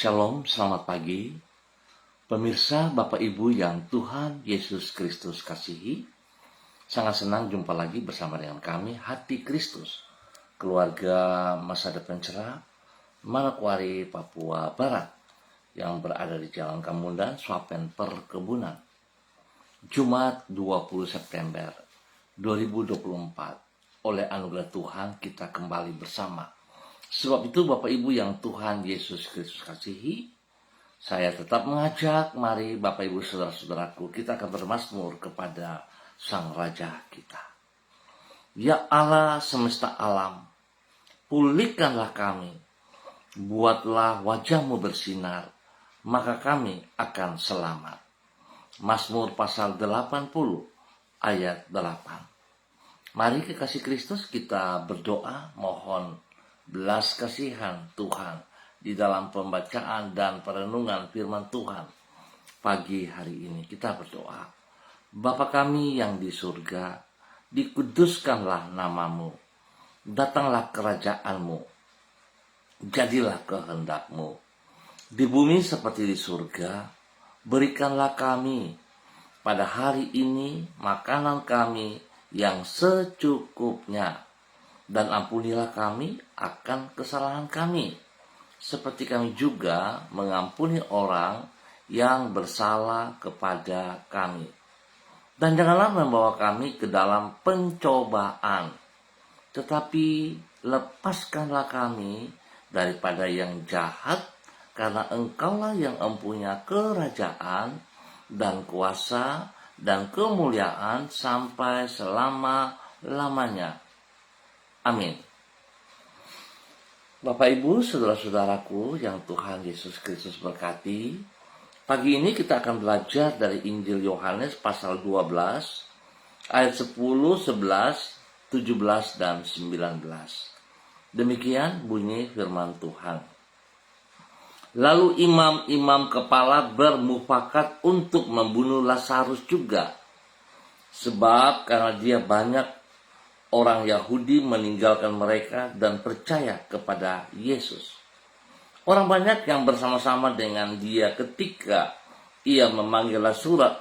Shalom, selamat pagi. Pemirsa, Bapak Ibu yang Tuhan Yesus Kristus kasihi, sangat senang jumpa lagi bersama dengan kami, Hati Kristus, keluarga masa depan cerah, Manokwari, Papua Barat, yang berada di Jalan Kamundan, Swapen Perkebunan. Jumat 20 September 2024, oleh anugerah Tuhan kita kembali bersama. Sebab itu Bapak Ibu yang Tuhan Yesus Kristus kasihi, saya tetap mengajak, mari Bapak Ibu Saudara-saudaraku, kita akan bermazmur kepada Sang Raja kita. Ya Allah semesta alam, pulihkanlah kami, buatlah wajah-Mu bersinar, maka kami akan selamat. Mazmur pasal 80 ayat 8. Mari kekasih Kristus kita berdoa, mohon belas kasihan Tuhan di dalam pembacaan dan perenungan firman Tuhan pagi hari ini. Kita berdoa. Bapa kami yang di surga, dikuduskanlah nama-Mu, datanglah kerajaan-Mu, jadilah kehendak-Mu di bumi seperti di surga. Berikanlah kami pada hari ini makanan kami yang secukupnya, dan ampunilah kami akan kesalahan kami, seperti kami juga mengampuni orang yang bersalah kepada kami. Dan janganlah membawa kami ke dalam pencobaan, tetapi lepaskanlah kami daripada yang jahat, karena Engkaulah yang mempunyai kerajaan dan kuasa dan kemuliaan sampai selama-lamanya. Amin. Bapak Ibu, saudara-saudaraku yang Tuhan Yesus Kristus berkati, pagi ini kita akan belajar dari Injil Yohanes pasal 12 ayat 10, 11, 17, dan 19. Demikian bunyi firman Tuhan. Lalu imam-imam kepala bermufakat untuk membunuh Lazarus juga, sebab karena dia banyak orang Yahudi meninggalkan mereka dan percaya kepada Yesus. Orang banyak yang bersama-sama dengan dia ketika ia memanggil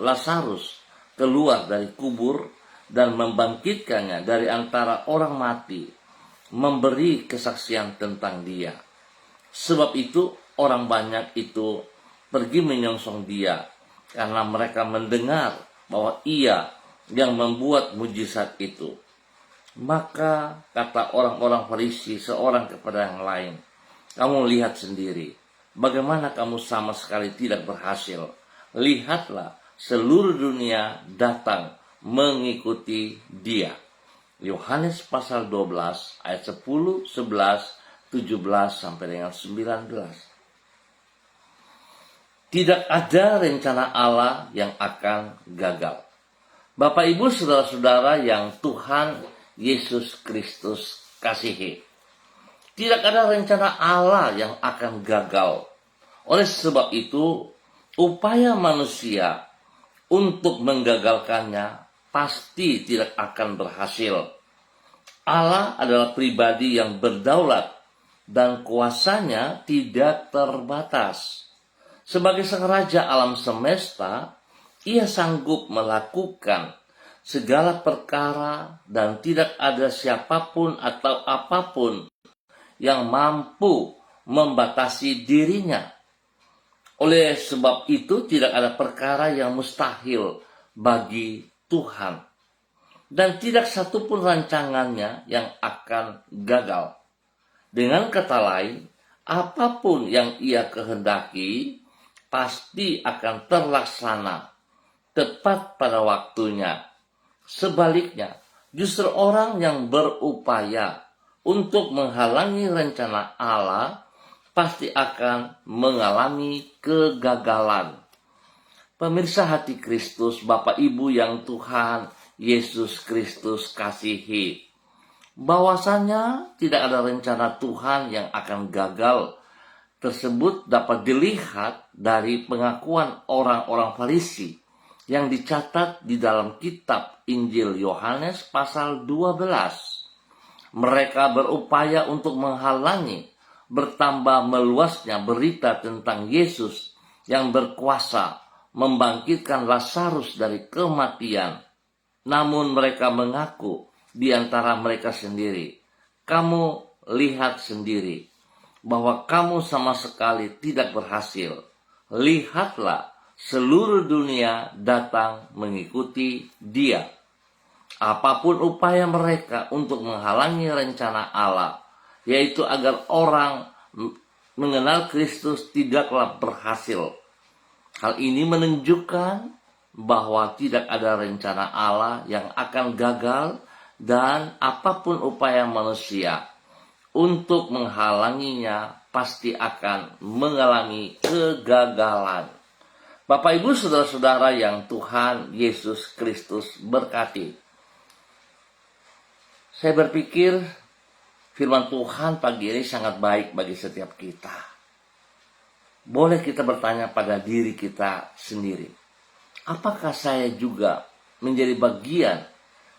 Lazarus keluar dari kubur dan membangkitkannya dari antara orang mati, memberi kesaksian tentang dia. Sebab itu orang banyak itu pergi menyongsong dia, karena mereka mendengar bahwa ia yang membuat mujizat itu. Maka kata orang-orang Farisi seorang kepada yang lain, kamu lihat sendiri, bagaimana kamu sama sekali tidak berhasil. Lihatlah, seluruh dunia datang mengikuti dia. Yohanes pasal 12 ayat 10, 11, 17 sampai dengan 19. Tidak ada rencana Allah yang akan gagal. Bapak Ibu saudara-saudara yang Tuhan Yesus Kristus kasihi, tidak ada rencana Allah yang akan gagal. Oleh sebab itu, upaya manusia untuk menggagalkannya pasti tidak akan berhasil. Allah adalah pribadi yang berdaulat dan kuasanya tidak terbatas. Sebagai sang raja alam semesta, ia sanggup melakukan segala perkara dan tidak ada siapapun atau apapun yang mampu membatasi dirinya. Oleh sebab itu tidak ada perkara yang mustahil bagi Tuhan, dan tidak satupun rancangannya yang akan gagal. Dengan kata lain, apapun yang ia kehendaki pasti akan terlaksana tepat pada waktunya. Sebaliknya, justru orang yang berupaya untuk menghalangi rencana Allah pasti akan mengalami kegagalan. Pemirsa Hati Kristus, Bapak Ibu yang Tuhan Yesus Kristus kasihi, bahwasanya tidak ada rencana Tuhan yang akan gagal tersebut dapat dilihat dari pengakuan orang-orang Farisi yang dicatat di dalam kitab Injil Yohanes pasal 12. Mereka berupaya untuk menghalangi bertambah meluasnya berita tentang Yesus yang berkuasa membangkitkan Lazarus dari kematian. Namun mereka mengaku di antara mereka sendiri, "Kamu lihat sendiri bahwa kamu sama sekali tidak berhasil. Lihatlah, seluruh dunia datang mengikuti Dia." Apapun upaya mereka untuk menghalangi rencana Allah, yaitu agar orang mengenal Kristus, tidaklah berhasil. Hal ini menunjukkan bahwa tidak ada rencana Allah yang akan gagal, dan apapun upaya manusia untuk menghalanginya pasti akan mengalami kegagalan. Bapak, Ibu, saudara-saudara yang Tuhan Yesus Kristus berkati, saya berpikir firman Tuhan pagi ini sangat baik bagi setiap kita. Boleh kita bertanya pada diri kita sendiri, apakah saya juga menjadi bagian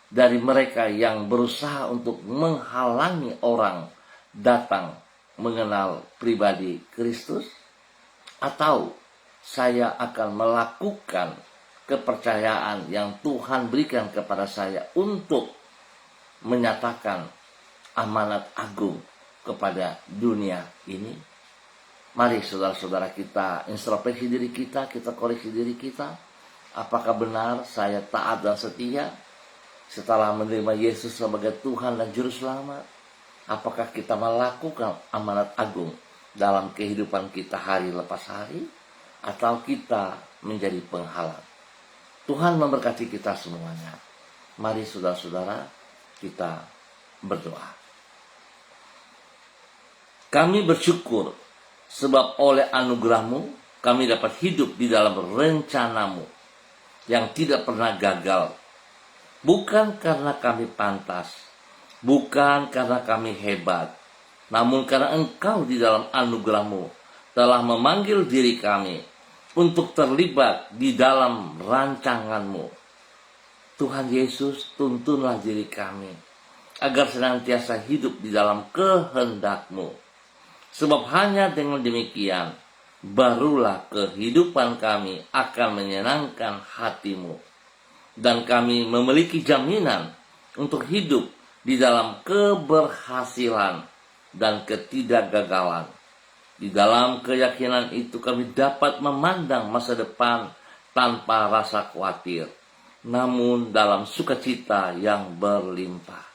dari mereka yang berusaha untuk menghalangi orang datang mengenal pribadi Kristus? Atau saya akan melakukan kepercayaan yang Tuhan berikan kepada saya untuk menyatakan amanat agung kepada dunia ini? Mari saudara-saudara kita introspeksi diri kita koreksi diri kita. Apakah benar saya taat dan setia setelah menerima Yesus sebagai Tuhan dan Juru Selamat? Apakah kita melakukan amanat agung dalam kehidupan kita hari lepas hari? Atau kita menjadi penghalang? Tuhan memberkati kita semuanya. Mari saudara-saudara kita berdoa. Kami bersyukur sebab oleh anugerah-Mu kami dapat hidup di dalam rencana-Mu yang tidak pernah gagal. Bukan karena kami pantas, bukan karena kami hebat, namun karena Engkau di dalam anugerah-Mu telah memanggil diri kami untuk terlibat di dalam rancangan-Mu. Tuhan Yesus, tuntunlah diri kami agar senantiasa hidup di dalam kehendak-Mu. Sebab hanya dengan demikian, barulah kehidupan kami akan menyenangkan hati-Mu. Dan kami memiliki jaminan untuk hidup di dalam keberhasilan dan ketidakgagalan. Di dalam keyakinan itu kami dapat memandang masa depan tanpa rasa khawatir, namun dalam sukacita yang berlimpah.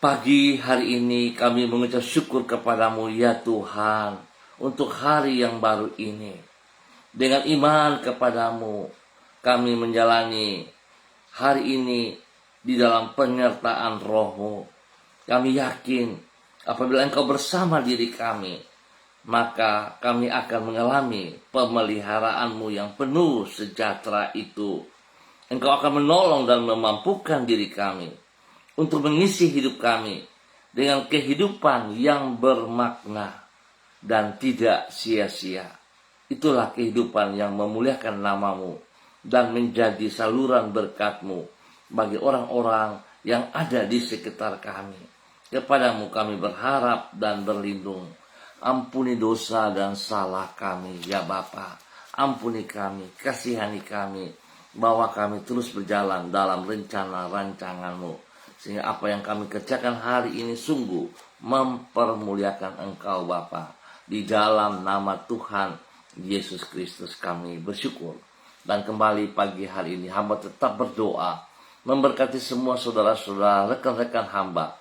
Pagi hari ini kami mengucap syukur kepadamu ya Tuhan untuk hari yang baru ini. Dengan iman kepadamu kami menjalani hari ini di dalam penyertaan Roh-Mu. Kami yakin apabila Engkau bersama diri kami, maka kami akan mengalami pemeliharaanmu yang penuh sejahtera itu. Engkau akan menolong dan memampukan diri kami untuk mengisi hidup kami dengan kehidupan yang bermakna dan tidak sia-sia. Itulah kehidupan yang memuliakan nama-Mu dan menjadi saluran berkat-Mu bagi orang-orang yang ada di sekitar kami. Kepadamu kami berharap dan berlindung. Ampuni dosa dan salah kami ya Bapa. Ampuni kami, kasihani kami, bahwa kami terus berjalan dalam rencana rancangan-Mu, sehingga apa yang kami kerjakan hari ini sungguh mempermuliakan Engkau Bapa. Di dalam nama Tuhan Yesus Kristus kami bersyukur. Dan kembali pagi hari ini hamba tetap berdoa memberkati semua saudara-saudara, rekan-rekan hamba,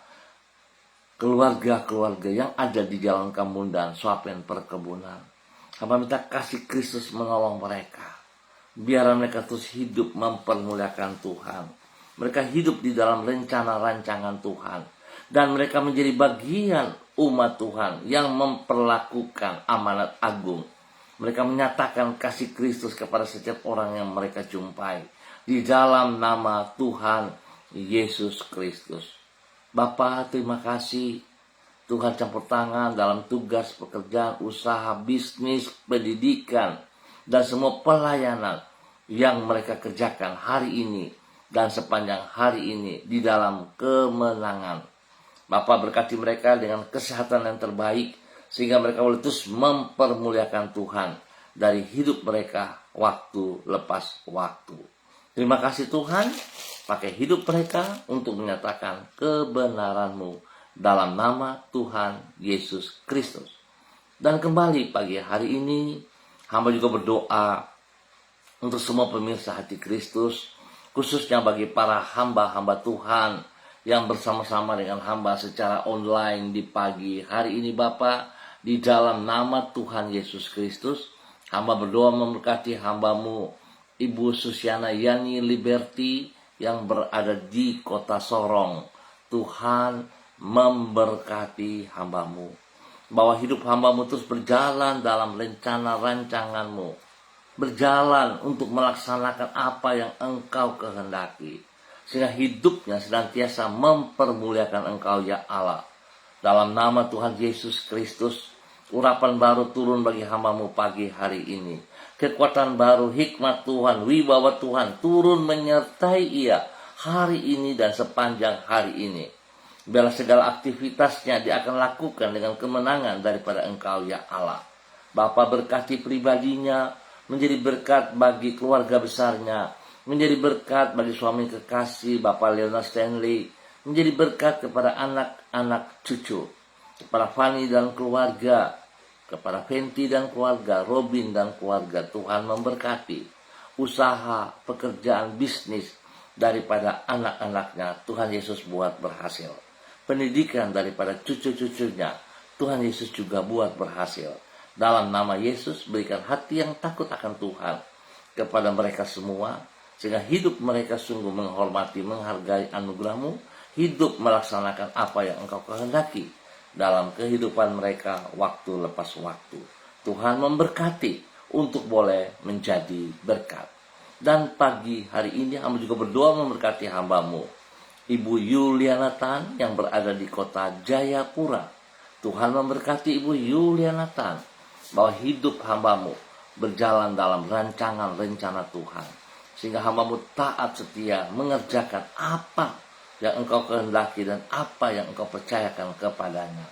keluarga-keluarga yang ada di Jalan Kamundan, Swapen Perkebunan. Hamba minta kasih Kristus menolong mereka. Biar mereka terus hidup mempermuliakan Tuhan. Mereka hidup di dalam rencana rancangan Tuhan. Dan mereka menjadi bagian umat Tuhan yang memperlakukan amanat agung. Mereka menyatakan kasih Kristus kepada setiap orang yang mereka jumpai. Di dalam nama Tuhan Yesus Kristus. Bapa, terima kasih. Tuhan campur tangan dalam tugas, pekerjaan, usaha, bisnis, pendidikan, dan semua pelayanan yang mereka kerjakan hari ini dan sepanjang hari ini di dalam kemenangan. Bapa berkati mereka dengan kesehatan yang terbaik, sehingga mereka boleh terus mempermuliakan Tuhan dari hidup mereka waktu lepas waktu. Terima kasih Tuhan, pakai hidup mereka untuk menyatakan kebenaran-Mu dalam nama Tuhan Yesus Kristus. Dan kembali pagi hari ini, hamba juga berdoa untuk semua pemirsa Hati Kristus, khususnya bagi para hamba-hamba Tuhan yang bersama-sama dengan hamba secara online di pagi hari ini Bapa, di dalam nama Tuhan Yesus Kristus, hamba berdoa memberkati hamba-Mu Ibu Susiana Yani Liberty yang berada di kota Sorong. Tuhan memberkati hamba-Mu, bahwa hidup hamba-Mu terus berjalan dalam rencana rancangan-Mu, berjalan untuk melaksanakan apa yang Engkau kehendaki, sehingga hidupnya senantiasa mempermuliakan Engkau ya Allah. Dalam nama Tuhan Yesus Kristus, urapan baru turun bagi hamba-Mu pagi hari ini. Kekuatan baru, hikmat Tuhan, wibawa Tuhan turun menyertai ia hari ini dan sepanjang hari ini. Biarlah segala aktivitasnya dia akan lakukan dengan kemenangan daripada Engkau ya Allah. Bapa berkati pribadinya, menjadi berkat bagi keluarga besarnya, menjadi berkat bagi suami kekasih Bapak Leonard Stanley, menjadi berkat kepada anak-anak cucu, kepada Fanny dan keluarga, kepada Fenty dan keluarga, Robin dan keluarga. Tuhan memberkati usaha, pekerjaan, bisnis daripada anak-anaknya. Tuhan Yesus buat berhasil. Pendidikan daripada cucu-cucunya, Tuhan Yesus juga buat berhasil. Dalam nama Yesus, berikan hati yang takut akan Tuhan kepada mereka semua, sehingga hidup mereka sungguh menghormati, menghargai anugerah-Mu, hidup melaksanakan apa yang Engkau kehendaki dalam kehidupan mereka waktu lepas waktu. Tuhan memberkati untuk boleh menjadi berkat. Dan pagi hari ini hamba juga berdoa memberkati hamba-Mu Ibu Yuliana Tan yang berada di kota Jayapura. Tuhan memberkati Ibu Yuliana Tan, bahwa hidup hamba-Mu berjalan dalam rancangan rencana Tuhan, sehingga hamba-Mu taat setia mengerjakan apa yang Engkau kehendaki dan apa yang Engkau percayakan kepadanya.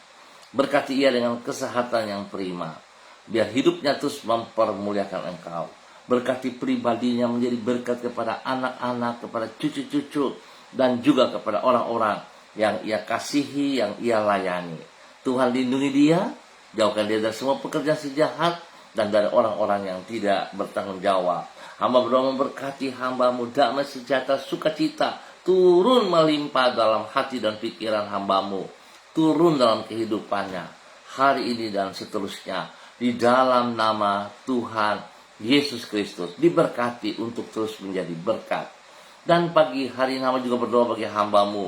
Berkati ia dengan kesehatan yang prima, biar hidupnya terus mempermuliakan Engkau. Berkati pribadinya menjadi berkat kepada anak-anak, kepada cucu-cucu, dan juga kepada orang-orang yang ia kasihi, yang ia layani. Tuhan lindungi dia, jauhkan dia dari semua pekerjaan sejahat dan dari orang-orang yang tidak bertanggung jawab. Hamba berdoa memberkati hamba-Mu damai sejahtera sukacita turun melimpah dalam hati dan pikiran hamba-Mu, turun dalam kehidupannya hari ini dan seterusnya. Di dalam nama Tuhan Yesus Kristus diberkati untuk terus menjadi berkat. Dan pagi hari ini hamba juga berdoa bagi hamba-Mu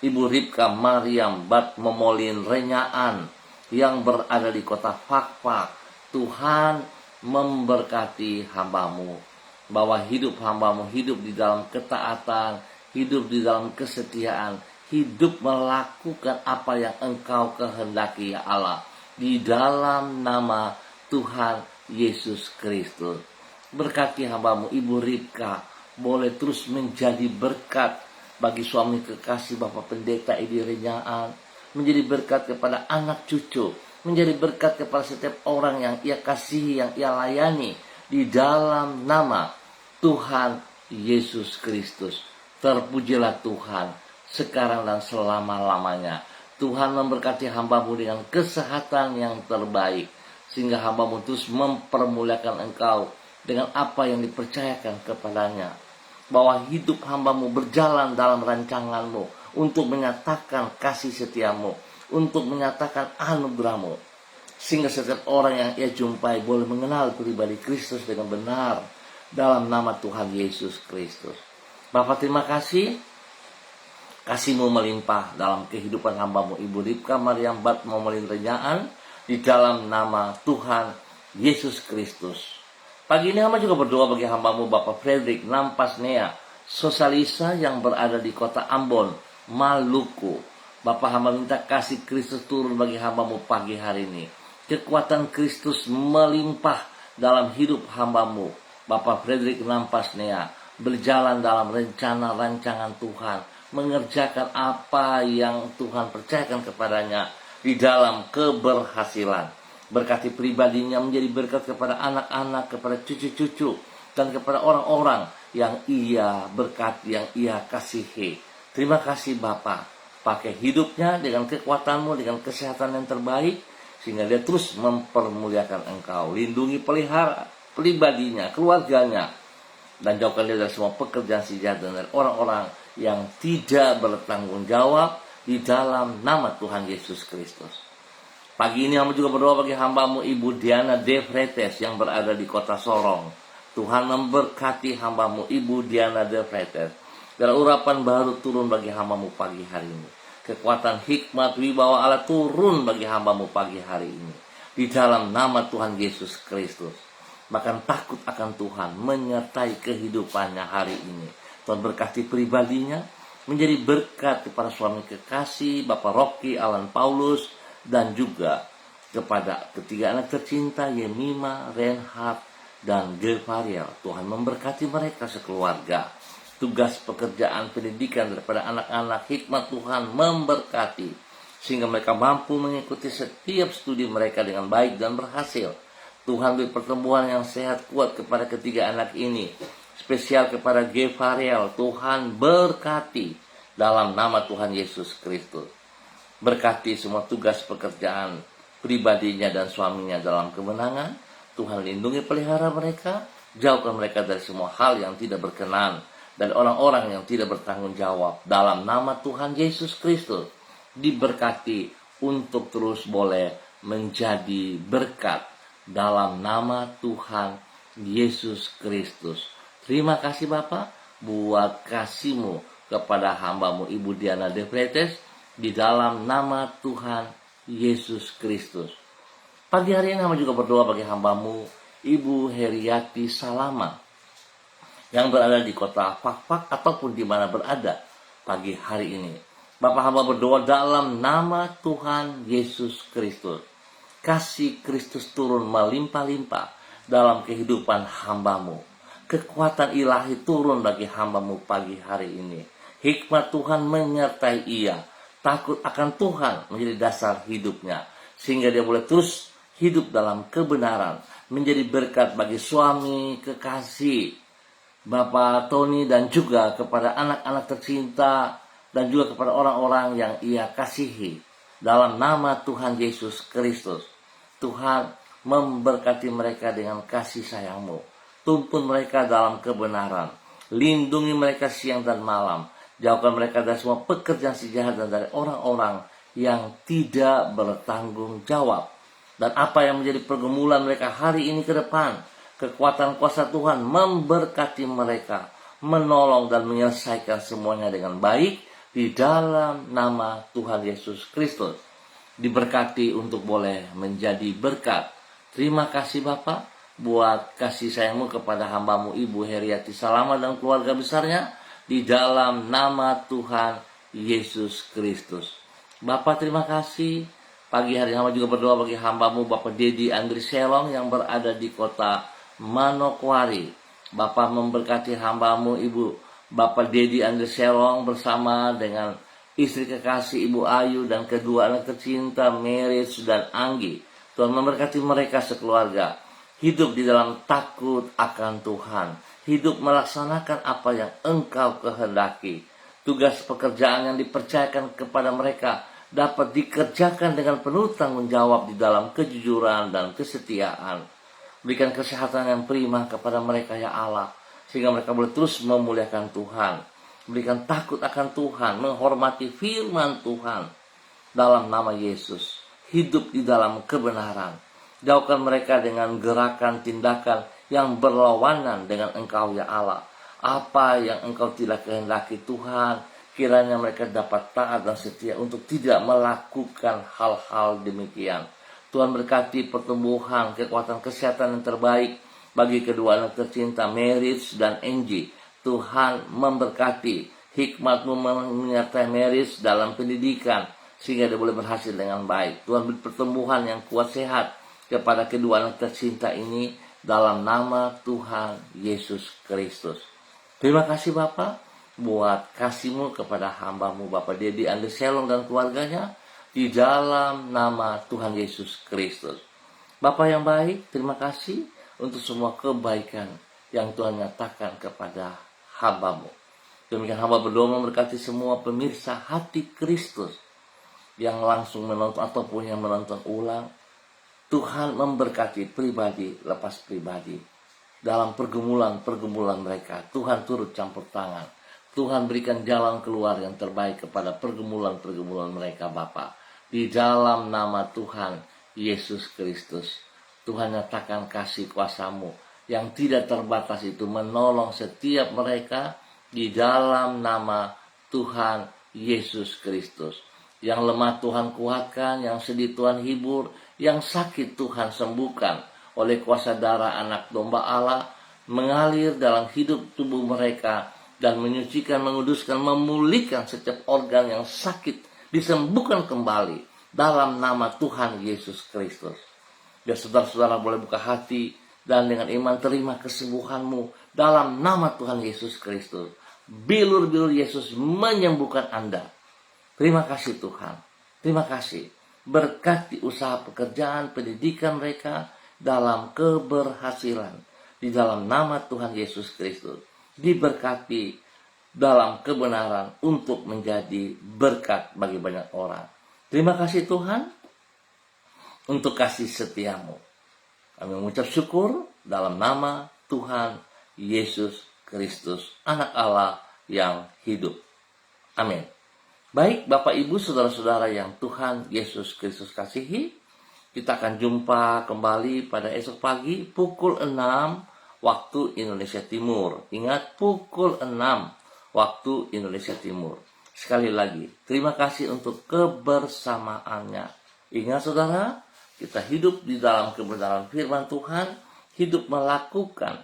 Ibu Ripka Mariam Bat Momolin Renyaan yang berada di kota Fakfak. Tuhan memberkati hamba-Mu, bahwa hidup hamba-Mu hidup di dalam ketaatan, hidup di dalam kesetiaan, hidup melakukan apa yang Engkau kehendaki ya Allah, di dalam nama Tuhan Yesus Kristus. Berkati hamba-Mu Ibu Ripka boleh terus menjadi berkat bagi suami kekasih Bapak Pendeta Edi Renyaan, menjadi berkat kepada anak cucu, menjadi berkat kepada setiap orang yang ia kasihi, yang ia layani, di dalam nama Tuhan Yesus Kristus. Terpujilah Tuhan sekarang dan selama-lamanya. Tuhan memberkati hamba-Mu dengan kesehatan yang terbaik, sehingga hamba-Mu terus mempermuliakan Engkau dengan apa yang dipercayakan kepadanya, bahwa hidup hamba-Mu berjalan dalam rancangan-Mu untuk menyatakan kasih setia-Mu, untuk menyatakan anugerah-Mu, sehingga setiap orang yang ia jumpai boleh mengenal pribadi Kristus dengan benar dalam nama Tuhan Yesus Kristus. Bapa, terima kasih, kasih-Mu melimpah dalam kehidupan hamba-Mu Ibu Ripka Mariam Bat Momolin Renyaan, di dalam nama Tuhan Yesus Kristus. Pagi ini hamba juga berdoa bagi hamba-Mu Bapak Frederick Nampasnea Sosalisa yang berada di kota Ambon, Maluku. Bapak, hamba minta kasih Kristus turun bagi hamba-Mu pagi hari ini. Kekuatan Kristus melimpah dalam hidup hamba-Mu Bapak Frederick Nampasnea, berjalan dalam rencana rancangan Tuhan, mengerjakan apa yang Tuhan percayakan kepadanya di dalam keberhasilan. Berkati pribadinya menjadi berkat kepada anak-anak, kepada cucu-cucu, dan kepada orang-orang yang ia berkati, yang ia kasihi. Terima kasih Bapa. Pakai hidupnya dengan kekuatan-Mu, dengan kesehatan yang terbaik, sehingga dia terus mempermuliakan Engkau. Lindungi, pelihara pribadinya, keluarganya, dan jauhkan dia dari semua pekerjaan si jahat dan dari orang-orang yang tidak bertanggung jawab di dalam nama Tuhan Yesus Kristus. Pagi ini hamba juga berdoa bagi hamba-Mu Ibu Diana De Freites yang berada di kota Sorong. Tuhan memberkati hamba-Mu Ibu Diana De Freites. Dan urapan baru turun bagi hamba-Mu pagi hari ini. Kekuatan hikmat wibawa Allah turun bagi hamba-Mu pagi hari ini. Di dalam nama Tuhan Yesus Kristus. Bahkan takut akan Tuhan menyertai kehidupannya hari ini. Tuhan berkati pribadinya, menjadi berkat kepada suami kekasih, Bapak Rocky, Alan Paulus, dan juga kepada ketiga anak tercinta, Yemima, Reinhard, dan Gilvariel. Tuhan memberkati mereka sekeluarga. Tugas pekerjaan pendidikan daripada anak-anak, hikmat Tuhan memberkati, sehingga mereka mampu mengikuti setiap studi mereka dengan baik dan berhasil. Tuhan beri pertumbuhan yang sehat kuat kepada ketiga anak ini. Spesial kepada Gilvariel, Tuhan berkati dalam nama Tuhan Yesus Kristus. Berkati semua tugas pekerjaan pribadinya dan suaminya dalam kemenangan. Tuhan lindungi pelihara mereka, jauhkan mereka dari semua hal yang tidak berkenan dan orang-orang yang tidak bertanggung jawab. Dalam nama Tuhan Yesus Kristus, diberkati untuk terus boleh menjadi berkat dalam nama Tuhan Yesus Kristus. Terima kasih Bapa buat kasih-Mu kepada hamba-Mu Ibu Diana De Freites, di dalam nama Tuhan Yesus Kristus. Pagi hari ini hamba juga berdoa bagi hamba-Mu Ibu Heriati Salama yang berada di kota Fakfak ataupun di mana berada pagi hari ini. Bapak hamba berdoa dalam nama Tuhan Yesus Kristus. Kasih Kristus turun melimpah-limpah dalam kehidupan hamba-Mu. Kekuatan ilahi turun bagi hamba-Mu pagi hari ini. Hikmat Tuhan menyertai ia. Takut akan Tuhan menjadi dasar hidupnya, sehingga dia boleh terus hidup dalam kebenaran, menjadi berkat bagi suami, kekasih, Bapak Tony, dan juga kepada anak-anak tercinta, dan juga kepada orang-orang yang ia kasihi. Dalam nama Tuhan Yesus Kristus, Tuhan memberkati mereka dengan kasih sayang-Mu. Tuntun mereka dalam kebenaran. Lindungi mereka siang dan malam. Jauhkan mereka dari semua pekerjaan si jahat dan dari orang-orang yang tidak bertanggung jawab. Dan apa yang menjadi pergumulan mereka hari ini ke depan, kekuatan kuasa Tuhan memberkati mereka, menolong dan menyelesaikan semuanya dengan baik di dalam nama Tuhan Yesus Kristus. Diberkati untuk boleh menjadi berkat. Terima kasih Bapak buat kasih sayang-Mu kepada hamba-Mu Ibu Heriati Salama dan keluarga besarnya, di dalam nama Tuhan Yesus Kristus. Bapak terima kasih. Pagi hari hamba juga berdoa bagi hamba-Mu Bapak Dedi Andri Selong yang berada di kota Manokwari. Bapak memberkati hamba-Mu Ibu Bapak Dedi Andri Selong bersama dengan istri kekasih Ibu Ayu dan kedua anak tercinta Meris dan Anggi. Tuhan memberkati mereka sekeluarga. Hidup di dalam takut akan Tuhan. Hidup melaksanakan apa yang Engkau kehendaki. Tugas pekerjaan yang dipercayakan kepada mereka dapat dikerjakan dengan penuh tanggung jawab di dalam kejujuran dan kesetiaan. Berikan kesehatan yang prima kepada mereka ya Allah, sehingga mereka boleh terus memuliakan Tuhan. Berikan takut akan Tuhan, menghormati firman Tuhan dalam nama Yesus. Hidup di dalam kebenaran. Jauhkan mereka dengan gerakan tindakan yang berlawanan dengan Engkau ya Allah. Apa yang Engkau tidak kehendaki Tuhan, kiranya mereka dapat taat dan setia untuk tidak melakukan hal-hal demikian. Tuhan berkati pertumbuhan, kekuatan kesehatan yang terbaik bagi kedua anak tercinta Meris dan Angie. Tuhan memberkati hikmat-Mu menyertai Meris dalam pendidikan, sehingga dia boleh berhasil dengan baik. Tuhan beri pertumbuhan yang kuat sehat kepada kedua anak tercinta ini dalam nama Tuhan Yesus Kristus. Terima kasih Bapak buat kasih-Mu kepada hamba-Mu Bapak Dedi Andre Selong dan keluarganya, di dalam nama Tuhan Yesus Kristus. Bapak yang baik, terima kasih untuk semua kebaikan yang Tuhan nyatakan kepada hamba-Mu. Demikian hamba berdoa memberkati semua pemirsa Hati Kristus yang langsung menonton ataupun yang menonton ulang. Tuhan memberkati pribadi lepas pribadi dalam pergumulan mereka. Tuhan turut campur tangan. Tuhan berikan jalan keluar yang terbaik kepada pergumulan mereka Bapa. Di dalam nama Tuhan Yesus Kristus. Tuhan nyatakan kasih kuasa-Mu yang tidak terbatas itu menolong setiap mereka di dalam nama Tuhan Yesus Kristus. Yang lemah Tuhan kuatkan, yang sedih Tuhan hibur, yang sakit Tuhan sembuhkan oleh kuasa darah anak domba Allah mengalir dalam hidup tubuh mereka dan menyucikan, menguduskan, memulihkan setiap organ yang sakit, disembuhkan kembali dalam nama Tuhan Yesus Kristus. Biar saudara-saudara boleh buka hati dan dengan iman terima kesembuhan-Mu dalam nama Tuhan Yesus Kristus. Bilur-bilur Yesus menyembuhkan Anda. Terima kasih Tuhan. Terima kasih. Berkati usaha pekerjaan, pendidikan mereka dalam keberhasilan. Di dalam nama Tuhan Yesus Kristus. Diberkati dalam kebenaran untuk menjadi berkat bagi banyak orang. Terima kasih Tuhan untuk kasih setia-Mu. Kami mengucap syukur dalam nama Tuhan Yesus Kristus, Anak Allah yang hidup. Amin. Baik Bapak Ibu saudara-saudara yang Tuhan Yesus Kristus kasihi, kita akan jumpa kembali pada esok pagi pukul 6 waktu Indonesia Timur. Ingat, pukul 6 waktu Indonesia Timur. Sekali lagi, terima kasih untuk kebersamaannya. Ingat saudara, kita hidup di dalam kebenaran firman Tuhan, hidup melakukan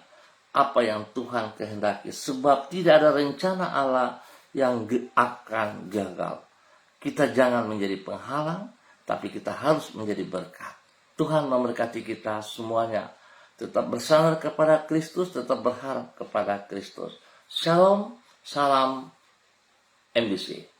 apa yang Tuhan kehendaki. Sebab tidak ada rencana Allah yang akan gagal. Kita jangan menjadi penghalang, tapi kita harus menjadi berkat. Tuhan memberkati kita semuanya. Tetap bersandar kepada Kristus, tetap berharap kepada Kristus. Shalom, salam MBC.